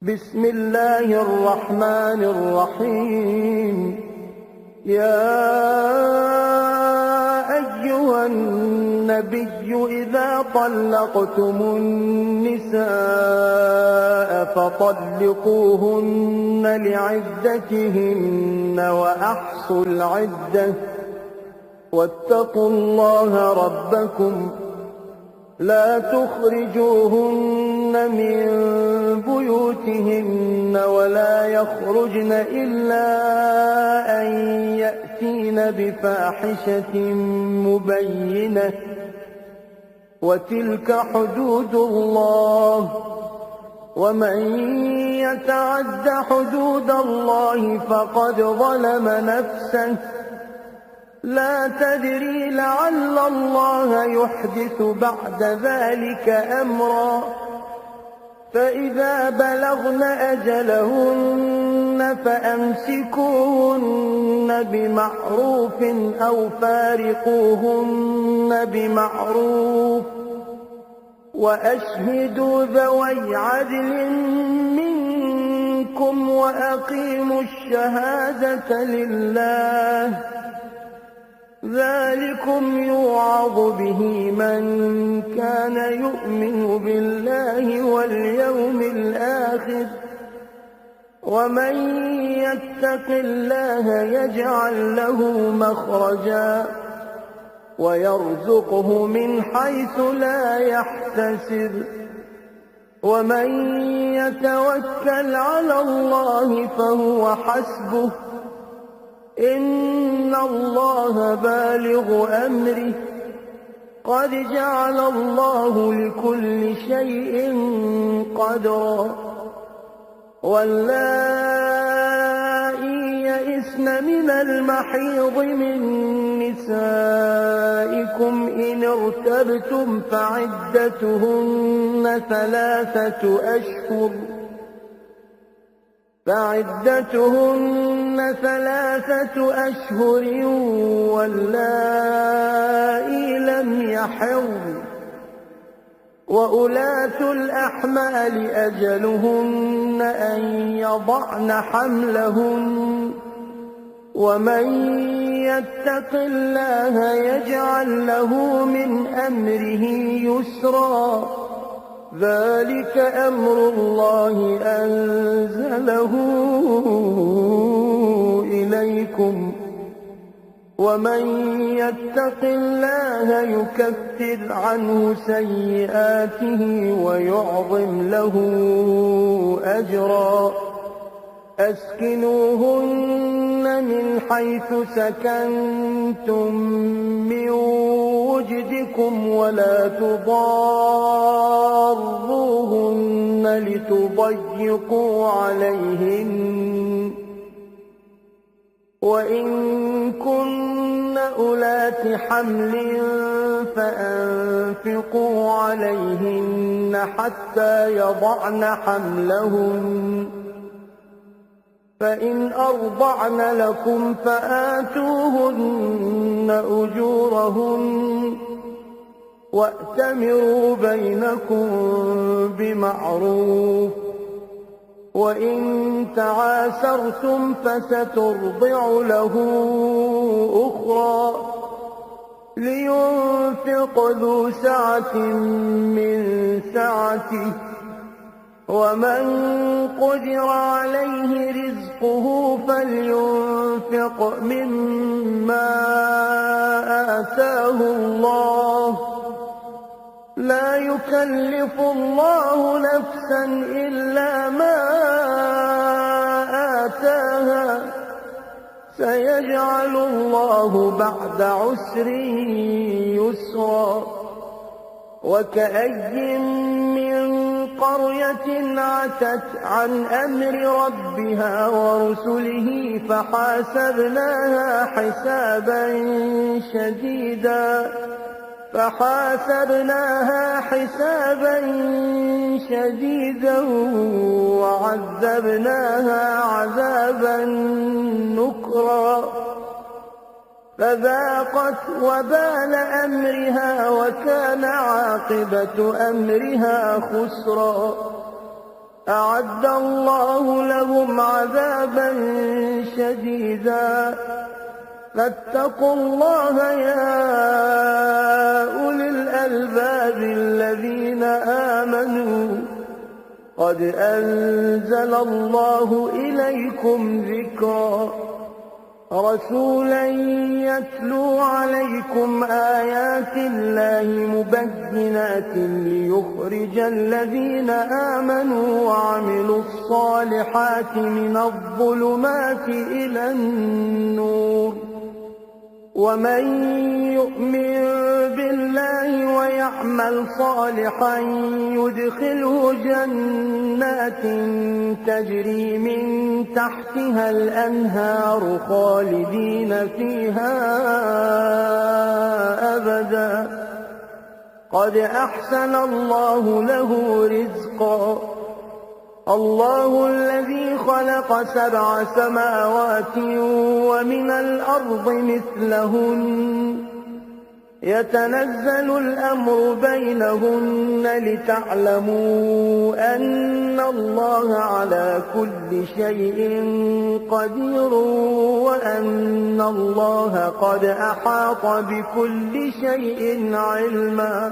بسم الله الرحمن الرحيم. يا أيها النبي إذا طلقتم النساء فطلقوهن لعدتهن وأحصوا العدة واتقوا الله ربكم لا تخرجوهن من بيوتهن ولا يخرجن إلا أن يأتين بفاحشة مبينة وتلك حدود الله ومن يتعد حدود الله فقد ظلم نفسه لا تدري لعل الله يحدث بعد ذلك أمرا فإذا بلغن أجلهن فأمسكوهن بمعروف أو فارقوهن بمعروف وأشهدوا ذوي عدل منكم وأقيموا الشهادة لله ذلكم يوعظ به من كان يؤمن بالله واليوم الآخر ومن يتق الله يجعل له مخرجا ويرزقه من حيث لا يحتسب ومن يتوكل على الله فهو حسبه إن الله بالغ أمره قد جعل الله لكل شيء قدرا واللائي يئسن من المحيض من نسائكم إن ارتبتم فعدتهن ثلاثة أشهر واللائي لم يحضن وأولاة الأحمال أجلهن أن يضعن حملهن ومن يتق الله يجعل له من أمره يسرا ذلك أمر الله أنزله إليكم ومن يتق الله يكفر عنه سيئاته ويعظم له أجرا أسكنوهن من حيث سكنتم من وجدكم ولا تضاروهن لتضيقوا عليهن وإن كن أولات حمل فأنفقوا عليهن حتى يضعن حملهن فإن أرضعن لكم فآتوهن أجورهن وأتمروا بينكم بمعروف وإن تعاسرتم فسترضع له أخرى لينفق ذو سعة من سعته ومن قدر عليه رزقه فلينفق مما آتاه الله لا يكلف الله نفسا إلا ما آتاها سيجعل الله بعد عسر يسرا وكأي من قرية عتت عن أمر ربها ورسله فحاسبناها حسابا شديدا وعذبناها عذابا نكرا فذاقت وبال أمرها وكان عاقبة أمرها خسرا أعد الله لهم عذابا شديدا فاتقوا الله يا أولي الألباب الذين آمنوا قد أنزل الله إليكم ذكرا رسولا يتلو عليكم آيات الله مبينات ليخرج الذين آمنوا وعملوا الصالحات من الظلمات إلى النور ومن يؤمن بالله ويعمل صالحا يدخله جنات تجري من تحتها الأنهار خالدين فيها أبدا قد أحسن الله له رزقا الله الذي خلق 7 سماوات ومن الأرض مثلهن يتنزل الأمر بينهن لتعلموا أن الله على كل شيء قدير وأن الله قد أحاط بكل شيء علما